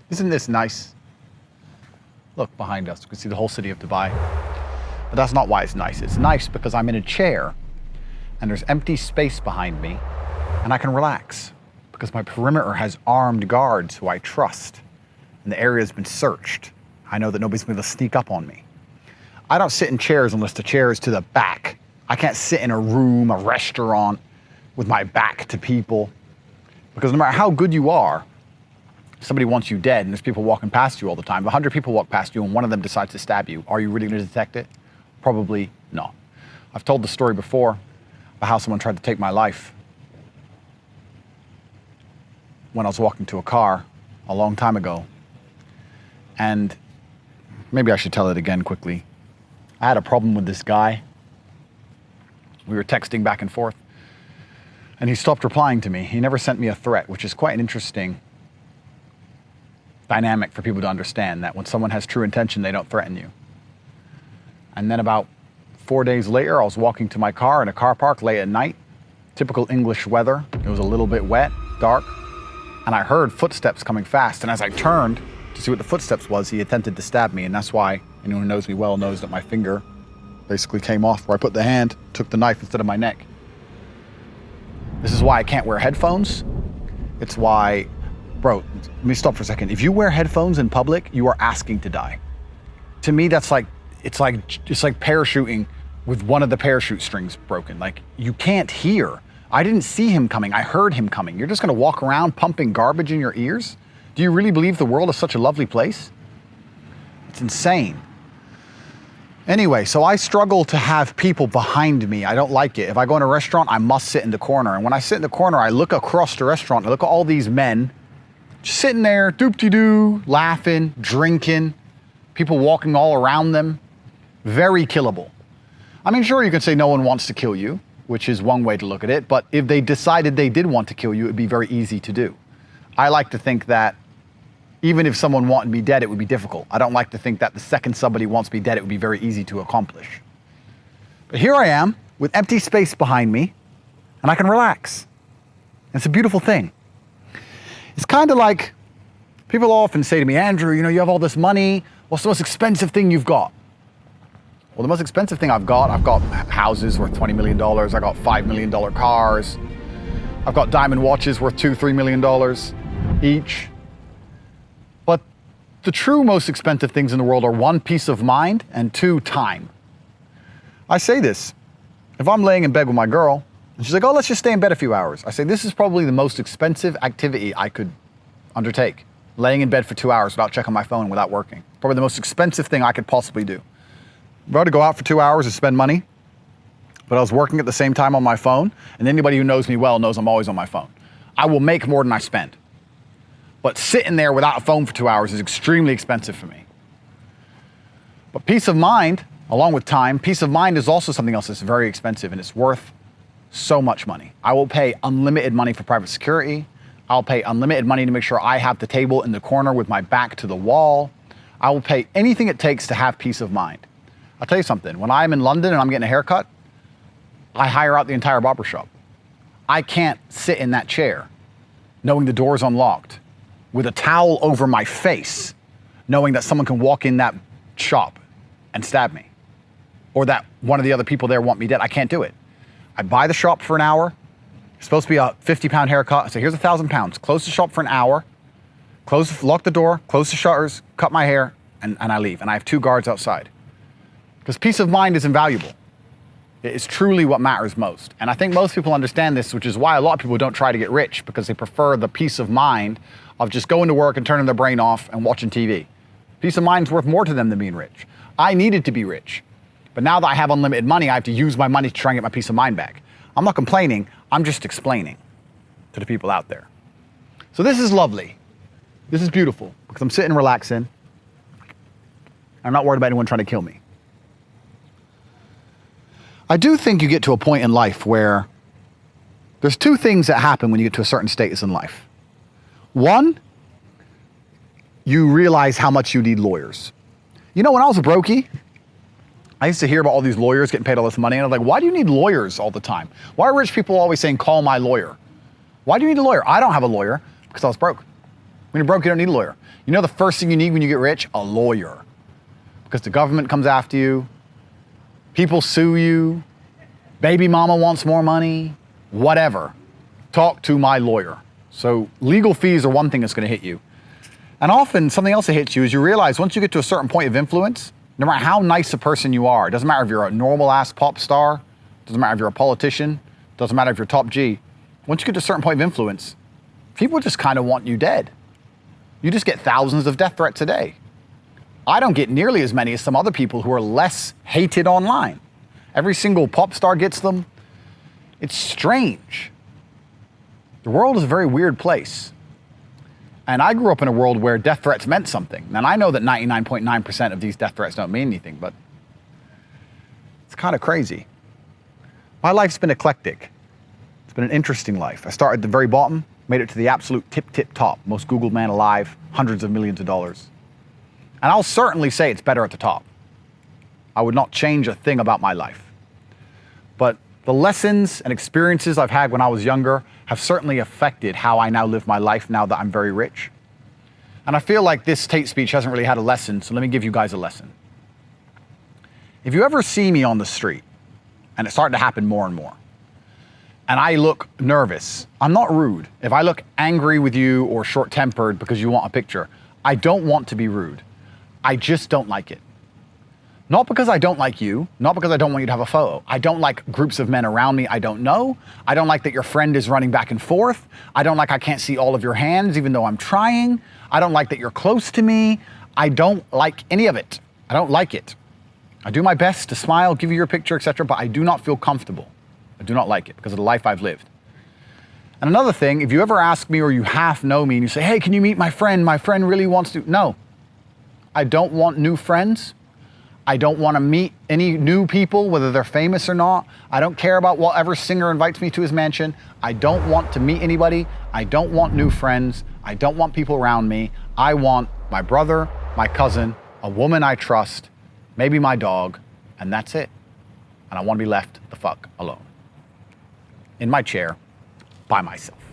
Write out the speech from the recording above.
Isn't this nice? Look behind us, you can see the whole city of Dubai. But that's not why it's nice. It's nice because I'm in a chair and there's empty space behind me and I can relax because my perimeter has armed guards who I trust and the area has been searched. I know that nobody's going to sneak up on me. I don't sit in chairs unless the chair is to the back. I can't sit in a room, a restaurant with my back to people because no matter how good you are, somebody wants you dead and there's people walking past you all the time. If 100 people walk past you and one of them decides to stab you, are you really going to detect it? Probably not. I've told the story before about how someone tried to take my life when I was walking to a car a long time ago. And maybe I should tell it again quickly. I had a problem with this guy. We were texting back and forth and he stopped replying to me. He never sent me a threat, which is quite an interesting dynamic for people to understand, that when someone has true intention, they don't threaten you. And then about 4 days later, I was walking to my car in a car park late at night, typical English weather. It was a little bit wet, dark, and I heard footsteps coming fast. And as I turned to see what the footsteps was, he attempted to stab me. And that's why anyone who knows me well knows that my finger basically came off where I put the hand, took the knife instead of my neck. This is why I can't wear headphones. It's why, bro, let me stop for a second. If you wear headphones in public, you are asking to die. To me, that's like, it's like parachuting with one of the parachute strings broken. Like, you can't hear. I didn't see him coming, I heard him coming. You're just gonna walk around pumping garbage in your ears? Do you really believe the world is such a lovely place? It's insane. Anyway, so I struggle to have people behind me. I don't like it. If I go in a restaurant, I must sit in the corner. And when I sit in the corner, I look across the restaurant, I look at all these men just sitting there, doop-de-doo, laughing, drinking, people walking all around them. Very killable. I mean, sure, you can say no one wants to kill you, which is one way to look at it, but if they decided they did want to kill you, it'd be very easy to do. I like to think that even if someone wanted me dead, it would be difficult. I don't like to think that the second somebody wants me dead, it would be very easy to accomplish. But here I am with empty space behind me and I can relax. It's a beautiful thing. It's kind of like, people often say to me, Andrew, you know, you have all this money. What's the most expensive thing you've got? Well, the most expensive thing I've got houses worth $20 million. I got $5 million cars. I've got diamond watches worth $2-3 million each. But the true most expensive things in the world are one, peace of mind, and two, time. I say this, if I'm laying in bed with my girl, and she's like, oh, let's just stay in bed a few hours. I say, this is probably the most expensive activity I could undertake. Laying in bed for 2 hours without checking my phone, without working. Probably the most expensive thing I could possibly do. I'm about to go out for 2 hours and spend money, but I was working at the same time on my phone, and anybody who knows me well knows I'm always on my phone. I will make more than I spend. But sitting there without a phone for 2 hours is extremely expensive for me. But peace of mind, along with time, peace of mind is also something else that's very expensive, and it's worth so much money. I will pay unlimited money for private security. I'll pay unlimited money to make sure I have the table in the corner with my back to the wall. I will pay anything it takes to have peace of mind. I'll tell you something, when I'm in London and I'm getting a haircut, I hire out the entire barber shop. I can't sit in that chair knowing the door's unlocked with a towel over my face, knowing that someone can walk in that shop and stab me, or that one of the other people there want me dead. I can't do it. I buy the shop for an hour. It's supposed to be a 50-pound haircut. I say, here's 1,000 pounds. Close the shop for an hour, lock the door, close the shutters, cut my hair, and I leave. And I have 2 guards outside. Because peace of mind is invaluable. It is truly what matters most. And I think most people understand this, which is why a lot of people don't try to get rich, because they prefer the peace of mind of just going to work and turning their brain off and watching TV. Peace of mind is worth more to them than being rich. I needed to be rich. But now that I have unlimited money, I have to use my money to try and get my peace of mind back. I'm not complaining, I'm just explaining to the people out there. So this is lovely. This is beautiful, because I'm sitting relaxing. I'm not worried about anyone trying to kill me. I do think you get to a point in life where there's 2 things that happen when you get to a certain status in life. One, you realize how much you need lawyers. You know, when I was a brokey, I used to hear about all these lawyers getting paid all this money, and I'm like, why do you need lawyers all the time? Why are rich people always saying, call my lawyer? Why do you need a lawyer? I don't have a lawyer because I was broke. When you're broke, you don't need a lawyer. You know the first thing you need when you get rich? A lawyer. Because the government comes after you, people sue you, baby mama wants more money, whatever. Talk to my lawyer. So legal fees are one thing that's gonna hit you. And often something else that hits you is you realize once you get to a certain point of influence, no matter how nice a person you are, it doesn't matter if you're a normal ass pop star, doesn't matter if you're a politician, doesn't matter if you're top G, once you get to a certain point of influence, people just kind of want you dead. You just get thousands of death threats a day. I don't get nearly as many as some other people who are less hated online. Every single pop star gets them. It's strange. The world is a very weird place. And I grew up in a world where death threats meant something. And I know that 99.9% of these death threats don't mean anything, but it's kind of crazy. My life's been eclectic. It's been an interesting life. I started at the very bottom, made it to the absolute tip top, most Googled man alive, hundreds of millions of dollars. And I'll certainly say it's better at the top. I would not change a thing about my life. But the lessons and experiences I've had when I was younger have certainly affected how I now live my life now that I'm very rich. And I feel like this Tate speech hasn't really had a lesson, so let me give you guys a lesson. If you ever see me on the street, and it's starting to happen more and more, and I look nervous, I'm not rude. If I look angry with you or short-tempered because you want a picture, I don't want to be rude. I just don't like it. Not because I don't like you, not because I don't want you to have a photo. I don't like groups of men around me I don't know. I don't like that your friend is running back and forth. I don't like I can't see all of your hands even though I'm trying. I don't like that you're close to me. I don't like any of it. I don't like it. I do my best to smile, give you your picture, etc., but I do not feel comfortable. I do not like it because of the life I've lived. And another thing, if you ever ask me or you half know me and you say, hey, can you meet my friend? My friend really wants to. No, I don't want new friends. I don't want to meet any new people, whether they're famous or not. I don't care about whatever singer invites me to his mansion. I don't want to meet anybody. I don't want new friends. I don't want people around me. I want my brother, my cousin, a woman I trust, maybe my dog, and that's it. And I want to be left the fuck alone. In my chair, by myself.